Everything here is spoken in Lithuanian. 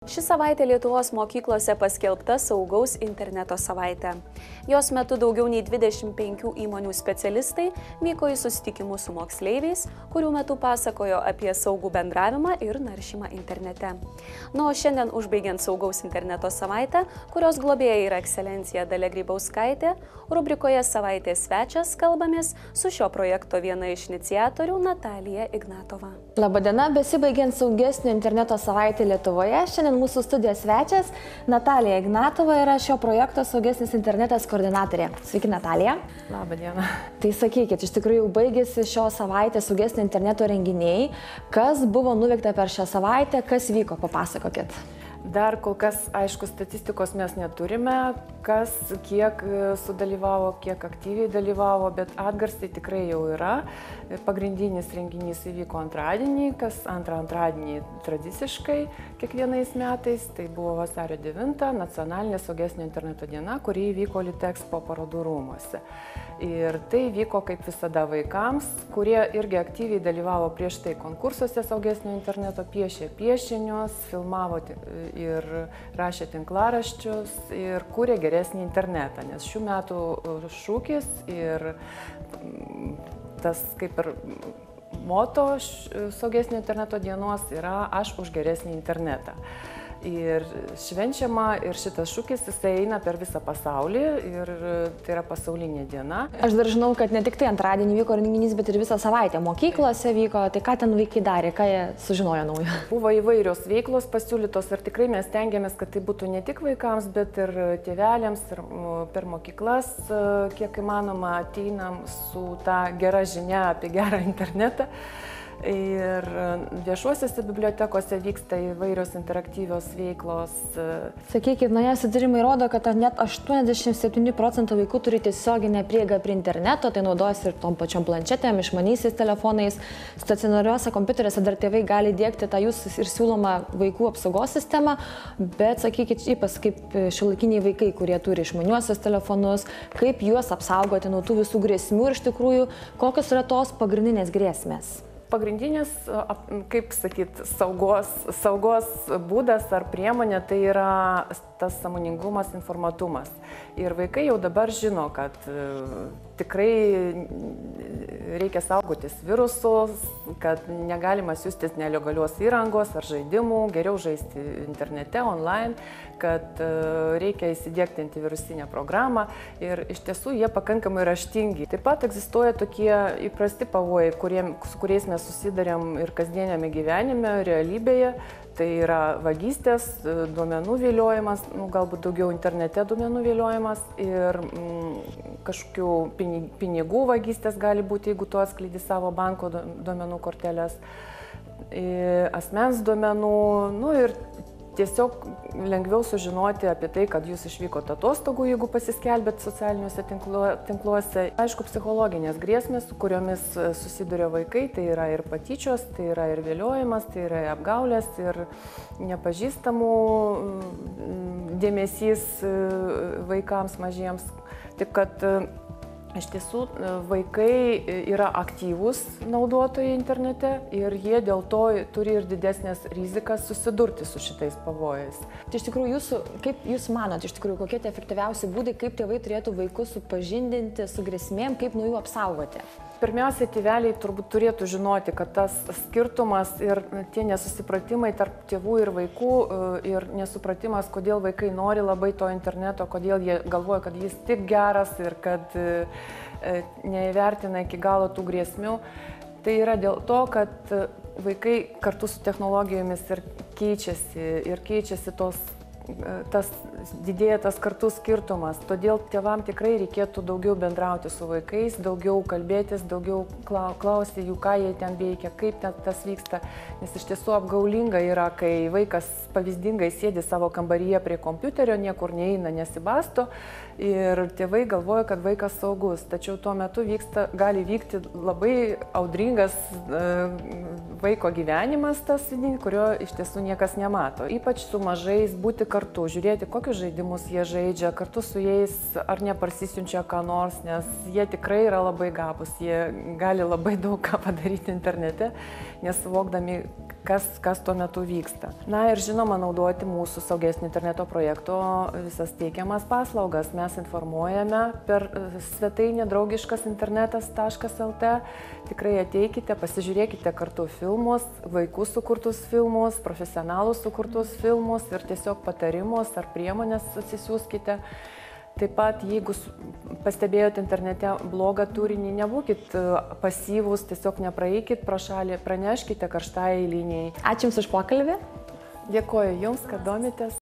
Ši savaitė Lietuvos mokyklose paskelbta saugaus interneto savaitė. Jos metu daugiau nei 25 įmonių specialistai vyko į susitikimus su moksleiviais, kurių metu pasakojo apie saugų bendravimą ir naršymą internete. O šiandien užbaigiant saugaus interneto savaitę, kurios globėja yra ekscelencija Dalia Grybauskaitė, rubrikoje Savaitės svečias kalbamės su šio projekto viena iš iniciatorių Natalija Ignatova. Labadiena, besibaigiant saugesnio interneto savaitę Lietuvoje, šiandien mūsų studijos svečias Natalija Ignatova yra šio projekto Saugesnis internetas koordinatorė. Sveiki, Natalija. Labadiena. Tai sakykit, iš tikrųjų baigėsi šio savaitės saugesnio interneto renginiai. Kas buvo nuveikta per šią savaitę, kas vyko, papasakokit. Dar kol kas, aišku, statistikos mes neturime, kas kiek sudalyvavo, kiek aktyviai dalyvavo, bet atgarsiai tikrai jau yra. Pagrindinis renginys įvyko antradienį, kas antrą antradienį tradiciškai kiekvienais metais. Tai buvo vasario 9, nacionalinė saugesnio interneto diena, kuri įvyko Litexpo parodų rūmuose. Ir tai vyko kaip visada vaikams, kurie irgi aktyviai dalyvavo prieš tai konkursuose saugesnio interneto, piešė piešinius, filmavo ir rašė tinklaraščius ir kūrė geresnį internetą, nes šių metų šūkis ir tas kaip ir moto saugesnio interneto dienos yra "Aš už geresnį internetą". Ir švenčiama ir šitas šūkis jisai eina per visą pasaulį ir tai yra pasaulinė diena. Aš dar žinau, kad ne tik tai antradienį vyko renginys, bet ir visą savaitę mokyklose vyko. Tai ką ten vaikai darė, ką jie sužinojo naujo? Buvo įvairios veiklos pasiūlytos ir tikrai mes stengiamės, kad tai būtų ne tik vaikams, bet ir tėveliams ir per mokyklas, kiek įmanoma, ateinam su ta gera žinia apie gerą internetą. Ir viešuosiuose bibliotekose vyksta įvairios interaktyvios veiklos. Sakykit, naujausi tyrimai rodo, kad net 87% vaikų turi tiesioginę prieigą prie interneto, tai naudojasi ir tom pačiom planšetėm, išmaniaisiais telefonais. Stacionariuose kompiuteriuose dar tėvai gali diegti tą jūsų ir siūlomą vaikų apsaugos sistemą, bet sakykit, ypač kaip šiuolaikiniai vaikai, kurie turi išmaniuosius telefonus, kaip juos apsaugoti nuo tų visų grėsmių ir iš tikrųjų, kokios yra tos pagrindinės grėsmės? Pagrindinis, kaip sakyt, saugos būdas ar priemonė tai yra tas sąmoningumas, informatumas. Ir vaikai jau dabar žino, kad tikrai reikia saugotis virusus, kad negalima siųstis nelegalios įrangos ar žaidimų, geriau žaisti internete, online, kad reikia įsidiegti antivirusinę programą ir iš tiesų jie pakankamai raštingi. Taip pat egzistuoja tokie įprasti pavojai, su kuriais mes susidarėm ir kasdienėme gyvenime, realybėje. Tai yra vagystės, duomenų viliojimas, galbūt daugiau internete duomenų viliojimas ir kažkokių pinigų vagystės gali būti, jeigu tu atskleidi savo banko duomenų korteles, asmens duomenų, ir tiesiog lengviau sužinoti apie tai, kad jūs išvykote atostogų, jeigu pasiskelbėt socialiniuose tinkluose. Aišku, psichologinės grėsmės, su kuriomis susiduria vaikai, tai yra ir patyčios, tai yra ir viliojimas, tai yra apgaulės ir nepažįstamų dėmesys vaikams mažiems. Taip kad iš tiesų vaikai yra aktyvūs naudotojai internete ir jie dėl to turi ir didesnės rizikas susidurti su šitais pavojais. Tai iš tikrųjų, kaip jūs manot, iš tikrųjų, kokie tie efektyviausi būdai, kaip tėvai turėtų vaikus supažindinti su grėsmėm, kaip nuo jų apsaugoti? Pirmiausia, tėveliai turbūt turėtų žinoti, kad tas skirtumas ir tie nesusipratimai tarp tėvų ir vaikų ir nesupratimas, kodėl vaikai nori labai to interneto, kodėl jie galvoja, kad jis tik geras ir kad neįvertina iki galo tų grėsmių, tai yra dėl to, kad vaikai kartu su technologijomis ir keičiasi didėja tas kartų skirtumas. Todėl tėvam tikrai reikėtų daugiau bendrauti su vaikais, daugiau kalbėtis, daugiau klausti jų, ką jie ten veikia, kaip tas vyksta. Nes iš tiesų apgaulinga yra, kai vaikas pavyzdingai sėdi savo kambaryje prie kompiuterio, niekur neina, nesibasto ir tėvai galvoja, kad vaikas saugus. Tačiau tuo metu gali vykti labai audringas vaiko gyvenimas, kurio iš tiesų niekas nemato. Ypač su mažais būti kartu, žiūrėti, kokius žaidimus jie žaidžia, kartu su jais ar neparsisiunčia ką nors, nes jie tikrai yra labai gabūs, jie gali labai daug ką padaryti internete, nesuvokdami, kas tuo metu vyksta. Na ir žinoma, naudoti mūsų saugesnio interneto projekto visas teikiamas paslaugas. Mes informuojame per svetainę draugiškasinternetas.lt. Tikrai ateikite, pasižiūrėkite kartu filmus, vaikų sukurtus filmus, profesionalų sukurtus filmus ir tiesiog patarimus ar priemonės atsisiųskite. Taip pat, jeigu pastebėjote internete blogą turinį, nebūkit pasyvūs, tiesiog nepraeikit pro šalį, praneškite karštai linijai. Ačiū Jums už pokalbį. Dėkoju Jums, kad domitės.